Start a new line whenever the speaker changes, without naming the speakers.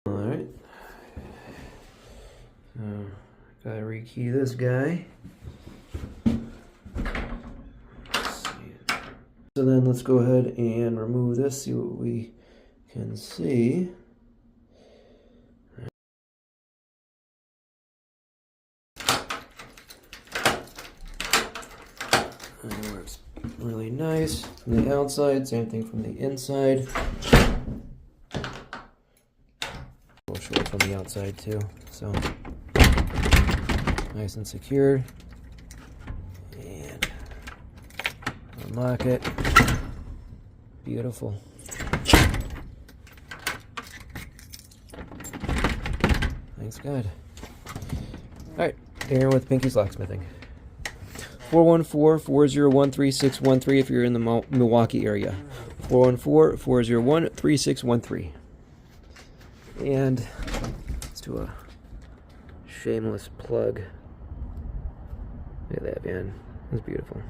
Alright. Gotta rekey this guy. Let's see. So then let's go ahead and remove this, see what we can see. It works really nice from the outside, same thing from the inside. We'll show it from the outside too. So nice and secured. And unlock it. Beautiful. Thanks God. Alright, Aaron with Pinky's Locksmithing. 414-401-3613 if you're in the Milwaukee area. 414-401-3613. And let's do a shameless plug. Look at that, man. That's beautiful.